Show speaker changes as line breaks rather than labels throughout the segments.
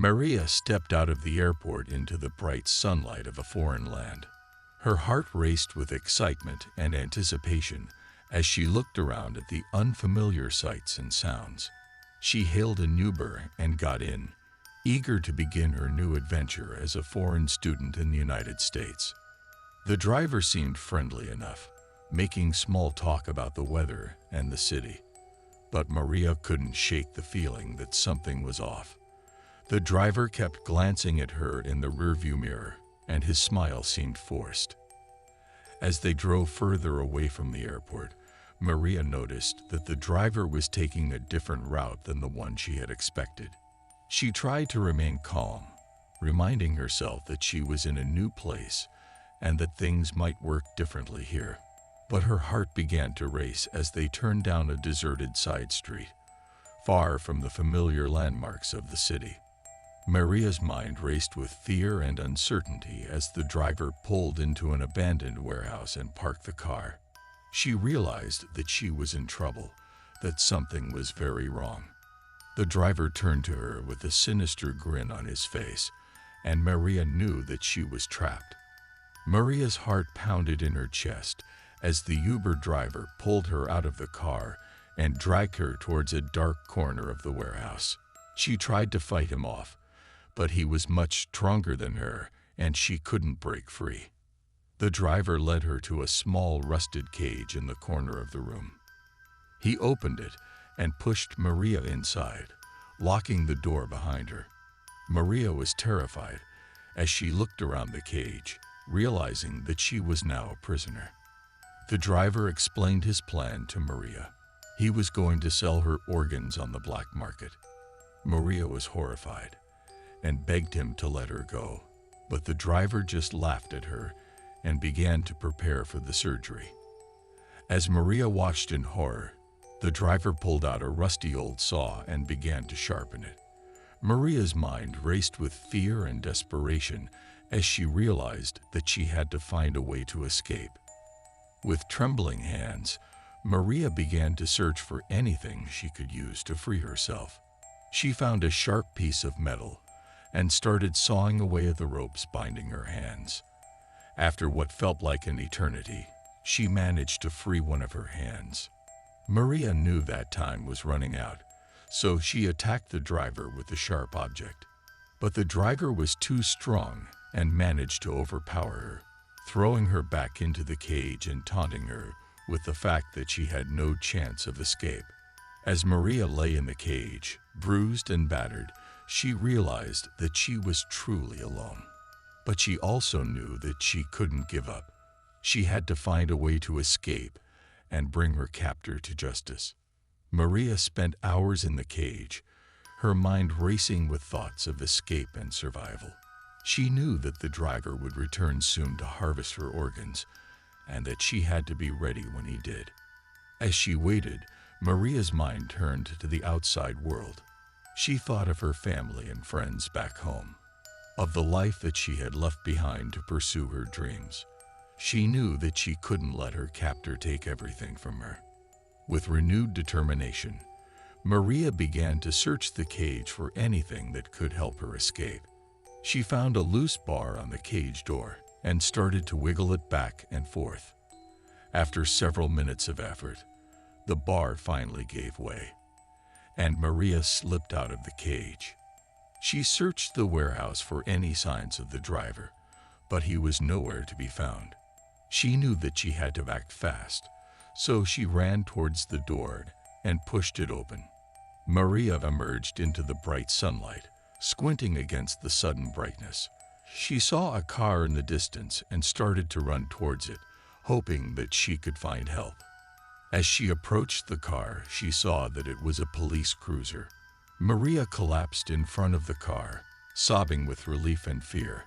Maria stepped out of the airport into the bright sunlight of a foreign land. Her heart raced with excitement and anticipation as she looked around at the unfamiliar sights and sounds. She hailed an Uber and got in, eager to begin her new adventure as a foreign student in the United States. The driver seemed friendly enough, making small talk about the weather and the city. But Maria couldn't shake the feeling that something was off. The driver kept glancing at her in the rearview mirror, and his smile seemed forced. As they drove further away from the airport, Maria noticed that the driver was taking a different route than the one she had expected. She tried to remain calm, reminding herself that she was in a new place and that things might work differently here. But her heart began to race as they turned down a deserted side street, far from the familiar landmarks of the city. Maria's mind raced with fear and uncertainty as the driver pulled into an abandoned warehouse and parked the car. She realized that she was in trouble, that something was very wrong. The driver turned to her with a sinister grin on his face, and Maria knew that she was trapped. Maria's heart pounded in her chest as the Uber driver pulled her out of the car and dragged her towards a dark corner of the warehouse. She tried to fight him off, but he was much stronger than her, and she couldn't break free. The driver led her to a small rusted cage in the corner of the room. He opened it and pushed Maria inside, locking the door behind her. Maria was terrified as she looked around the cage, realizing that she was now a prisoner. The driver explained his plan to Maria. He was going to sell her organs on the black market. Maria was horrified and begged him to let her go, but the driver just laughed at her and began to prepare for the surgery. As Maria watched in horror, the driver pulled out a rusty old saw and began to sharpen it. Maria's mind raced with fear and desperation as she realized that she had to find a way to escape. With trembling hands, Maria began to search for anything she could use to free herself. She found a sharp piece of metal and started sawing away at the ropes binding her hands. After what felt like an eternity, she managed to free one of her hands. Maria knew that time was running out, so she attacked the driver with the sharp object. But the driver was too strong and managed to overpower her, throwing her back into the cage and taunting her with the fact that she had no chance of escape. As Maria lay in the cage, bruised and battered, she realized that she was truly alone. But she also knew that she couldn't give up. She had to find a way to escape and bring her captor to justice. Maria spent hours in the cage, her mind racing with thoughts of escape and survival. She knew that the driver would return soon to harvest her organs, and that she had to be ready when he did. As she waited, Maria's mind turned to the outside world. She thought of her family and friends back home, of the life that she had left behind to pursue her dreams. She knew that she couldn't let her captor take everything from her. With renewed determination, Maria began to search the cage for anything that could help her escape. She found a loose bar on the cage door and started to wiggle it back and forth. After several minutes of effort, the bar finally gave way, and Maria slipped out of the cage. She searched the warehouse for any signs of the driver, but he was nowhere to be found. She knew that she had to act fast, so she ran towards the door and pushed it open. Maria emerged into the bright sunlight, squinting against the sudden brightness. She saw a car in the distance and started to run towards it, hoping that she could find help. As she approached the car, she saw that it was a police cruiser. Maria collapsed in front of the car, sobbing with relief and fear.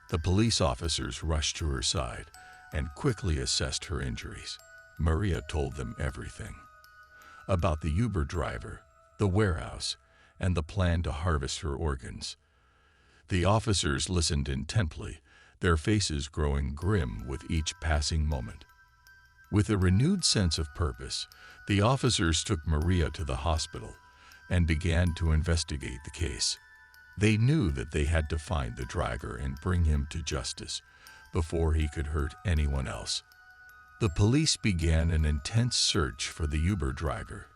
The police officers rushed to her side and quickly assessed her injuries. Maria told them everything about the Uber driver, the warehouse, and the plan to harvest her organs. The officers listened intently, their faces growing grim with each passing moment. With a renewed sense of purpose, the officers took Maria to the hospital and began to investigate the case. They knew that they had to find the driver and bring him to justice before he could hurt anyone else. The police began an intense search for the Uber driver,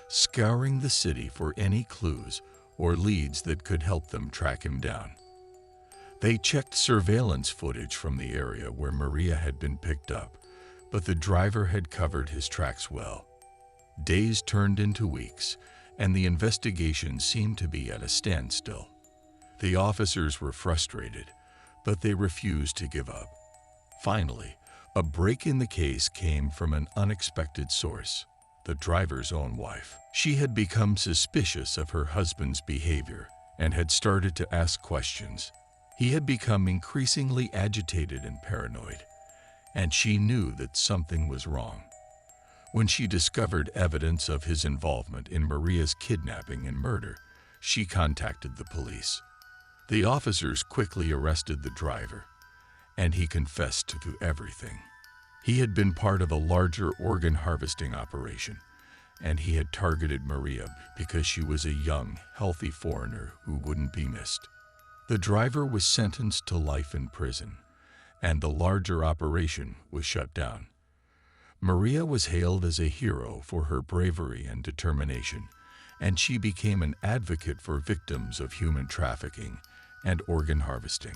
scouring the city for any clues or leads that could help them track him down. They checked surveillance footage from the area where Maria had been picked up, but the driver had covered his tracks well. Days turned into weeks, and the investigation seemed to be at a standstill. The officers were frustrated, but they refused to give up. Finally, a break in the case came from an unexpected source, the driver's own wife. She had become suspicious of her husband's behavior and had started to ask questions. He had become increasingly agitated and paranoid, and she knew that something was wrong. When she discovered evidence of his involvement in Maria's kidnapping and murder, she contacted the police. The officers quickly arrested the driver, and he confessed to everything. He had been part of a larger organ harvesting operation, and he had targeted Maria because she was a young, healthy foreigner who wouldn't be missed. The driver was sentenced to life in prison, and the larger operation was shut down. Maria was hailed as a hero for her bravery and determination, and she became an advocate for victims of human trafficking and organ harvesting.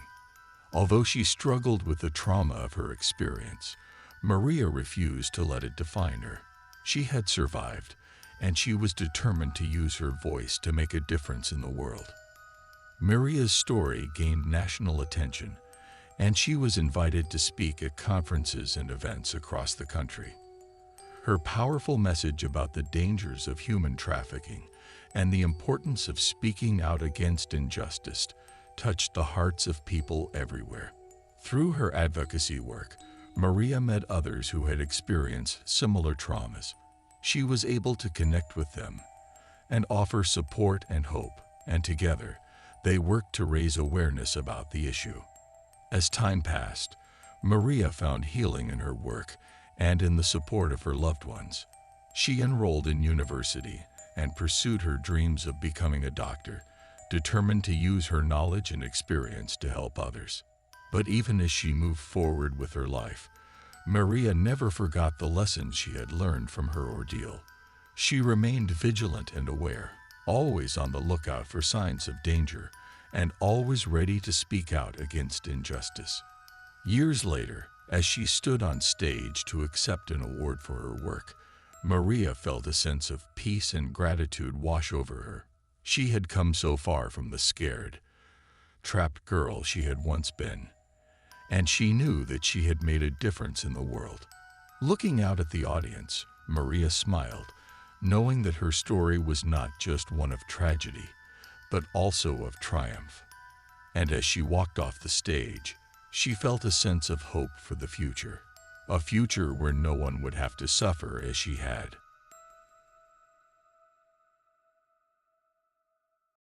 Although she struggled with the trauma of her experience, Maria refused to let it define her. She had survived, and she was determined to use her voice to make a difference in the world. Maria's story gained national attention, and she was invited to speak at conferences and events across the country. Her powerful message about the dangers of human trafficking and the importance of speaking out against injustice touched the hearts of people everywhere. Through her advocacy work, Maria met others who had experienced similar traumas. She was able to connect with them and offer support and hope, and together, they worked to raise awareness about the issue. As time passed, Maria found healing in her work and in the support of her loved ones. She enrolled in university and pursued her dreams of becoming a doctor, determined to use her knowledge and experience to help others. But even as she moved forward with her life, Maria never forgot the lessons she had learned from her ordeal. She remained vigilant and aware, always on the lookout for signs of danger, and always ready to speak out against injustice. Years later, as she stood on stage to accept an award for her work, Maria felt a sense of peace and gratitude wash over her. She had come so far from the scared, trapped girl she had once been, and she knew that she had made a difference in the world. Looking out at the audience, Maria smiled, knowing that her story was not just one of tragedy, but also of triumph. And as she walked off the stage, she felt a sense of hope for the future, a future where no one would have to suffer as she had.